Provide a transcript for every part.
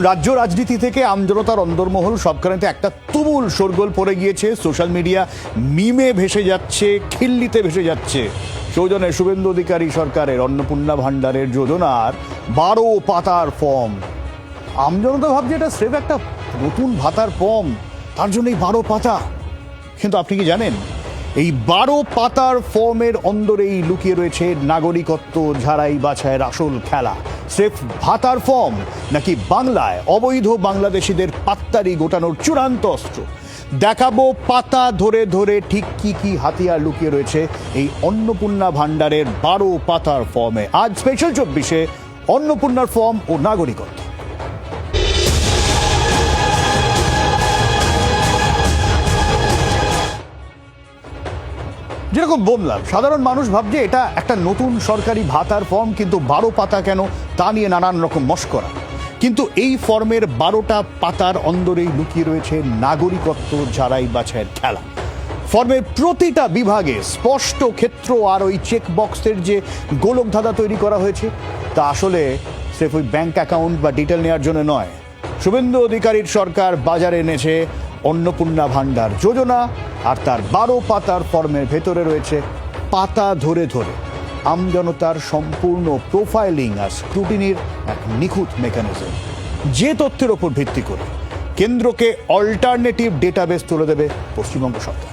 রাজ্য রাজনীতি থেকে আমজনতার অন্দরমহল সবখানেতে একটা তুমুল শোরগোল পড়ে গিয়েছে। সোশ্যাল মিডিয়া মিমে ভেসে যাচ্ছে, খিল্লিতে ভেসে যাচ্ছে। সৌজন্যে শুভেন্দু অধিকারী সরকারের অন্নপূর্ণা ভাণ্ডারের যোজনার 12 পাতার ফর্ম। আমজনতা ভাবছে এটা স্রেফ একটা নতুন ভাতার ফর্ম, তার জন্য এই 12 পাতা। কিন্তু আপনি কি জানেন এই 12 পাতার ফর্মের অন্দরেই লুকিয়ে রয়েছে নাগরিকত্ব ঝাড়াই বাছাইয়ের আসল খেলা। স্রেফ ভাতার ফর্ম নাকি বাংলায় অবৈধ বাংলাদেশিদের পাত্তারি গোটানোর চূড়ান্ত অস্ত্র? দেখাবো পাতা ধরে ধরে ঠিক কি কি হাতিয়ার লুকিয়ে রয়েছে এই অন্নপূর্ণা ভাণ্ডারের 12 পাতার ফর্মে। আজ স্পেশাল 24-এ অন্নপূর্ণার ফর্ম ও নাগরিকত্ব। যেরকম বললাম, সাধারণ মানুষ ভাবছে এটা একটা নতুন সরকারি ভাতার ফর্ম, কিন্তু 12 পাতা কেন তা নিয়ে নানান রকম মশকরা। কিন্তু এই ফর্মের 12টা পাতার অন্দরেই লুকিয়ে রয়েছে নাগরিকত্ব ঝাড়াই বাছাইয়ের খেলা। ফর্মের প্রতিটা বিভাগে স্পষ্ট ক্ষেত্র আর ওই চেক বক্সের যে গোলক ধাঁধা তৈরি করা হয়েছে তা আসলে স্রেফ ওই ব্যাংক অ্যাকাউন্ট বা ডিটেল নেওয়ার জন্য নয়। শুভেন্দু অধিকারীর সরকার বাজারে এনেছে অন্নপূর্ণা ভাণ্ডার যোজনা, আর তার 12 পাতার ফর্মের ভেতরে রয়েছে পাতা ধরে ধরে আমজনতার সম্পূর্ণ প্রোফাইলিং আর স্ক্রুটিনির এক নিখুঁত মেকানিজম, যে তথ্যের ওপর ভিত্তি করে কেন্দ্রকে অল্টারনেটিভ ডেটাবেস তুলে দেবে পশ্চিমবঙ্গ সরকার।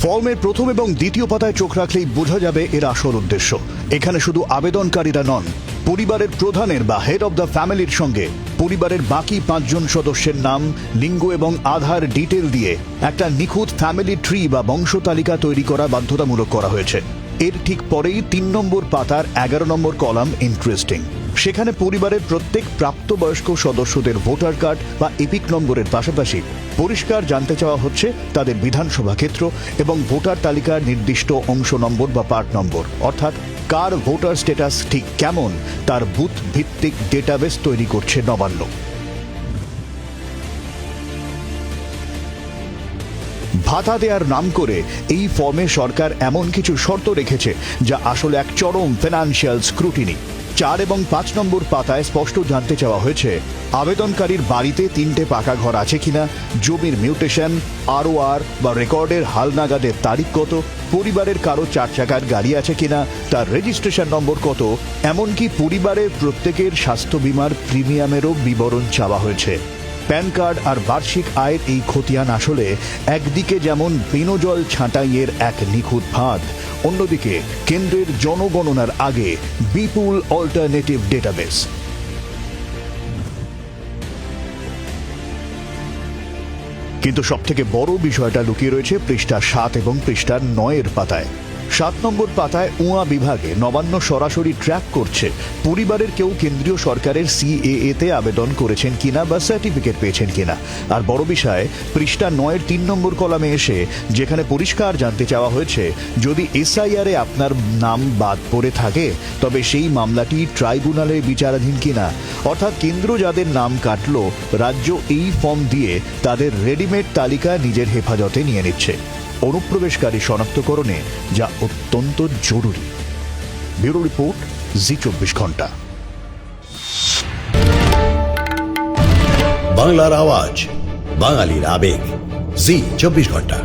ফর্মের প্রথম এবং দ্বিতীয় পাতায় চোখ রাখলেই বোঝা যাবে এর আসল উদ্দেশ্য। এখানে শুধু আবেদনকারীরা নন, পরিবারের প্রধানের বা হেড অব দ্য ফ্যামিলির সঙ্গে পরিবারের বাকি 5 জন সদস্যের নাম, লিঙ্গ এবং আধার ডিটেল দিয়ে একটা নিখুঁত ফ্যামিলি ট্রি বা বংশ তালিকা তৈরি করা বাধ্যতামূলক করা হয়েছে। এর ঠিক পরেই 3 নম্বর পাতার 11 নম্বর কলাম ইন্টারেস্টিং। সেখানে পরিবারের প্রত্যেক প্রাপ্তবয়স্ক সদস্যদের ভোটার কার্ড বা এপিক নম্বরের পাশাপাশি পরিষ্কার জানতে চাওয়া হচ্ছে তাদের বিধানসভা ক্ষেত্র এবং ভোটার তালিকার নির্দিষ্ট অংশ নম্বর বা পার্ট নম্বর, অর্থাৎ কার ভোটার স্ট্যাটাস ঠিক কেমন তার বুথ ভিত্তিক ডেটাবেস তৈরি করছে নবান্ন। ভাতা দেওয়ার নাম করে এই ফর্মে সরকার এমন কিছু শর্ত রেখেছে যা আসলে এক চরম ফিনান্সিয়াল স্ক্রুটিনি। 4 এবং 5 নম্বর পাতায় স্পষ্ট জানতে চাওয়া হয়েছে আবেদনকারীর বাড়িতে 3টে পাকা ঘর আছে কিনা, জমির মিউটেশন, ROR বা রেকর্ডের হালনাগাদের তারিখ কত, পরিবারের কারো 4 চাকার গাড়ি আছে কিনা, তার রেজিস্ট্রেশন নম্বর কত, এমনকি পরিবারের প্রত্যেকের স্বাস্থ্য বীমার প্রিমিয়ামেরও বিবরণ চাওয়া হয়েছে। প্যান কার্ড আর বার্ষিক আয়ের এই খতিয়ান আসলে একদিকে যেমন বিনোজল ছাঁটাইয়ের এক নিখুঁত ফাঁদ, অন্যদিকে কেন্দ্রের জনগণনার আগে বিপুল অল্টারনেটিভ ডেটাবেস। কিন্তু সবথেকে বড় বিষয়টা লুকিয়ে রয়েছে পৃষ্ঠা 7 এবং পৃষ্ঠা 9 পাতায়। 7 নম্বর পাতায় উয়া বিভাগে নবান্ন সরাসরি ট্র্যাক করছে পরিবারের কেউ কেন্দ্রীয় সরকারের CAA তে আবেদন করেছেন কিনা বা সার্টিফিকেট পেয়েছেন কিনা। আর বড় বিষয়, পৃষ্ঠা 9 3 নম্বর কলামে এসে যেখানে পরিষ্কার জানতে চাওয়া হয়েছে যদি SIR এ আপনার নাম বাদ পড়ে থাকে তবে সেই মামলাটি ট্রাইব্যুনালে বিচারাধীন কিনা। অর্থাৎ কেন্দ্র যাদের নাম কাটল, রাজ্য এই ফর্ম দিয়ে তাদের রেডিমেড তালিকা নিজের হেফাজতে নিয়ে নিচ্ছে অনুপ্রবেশকারী শনাক্তকরণে, যা অত্যন্ত জরুরি। ব্যুরো রিপোর্ট, জি 24 ঘন্টা। বাংলার আওয়াজ, বাঙালির আবেগ, জি 24 ঘন্টা।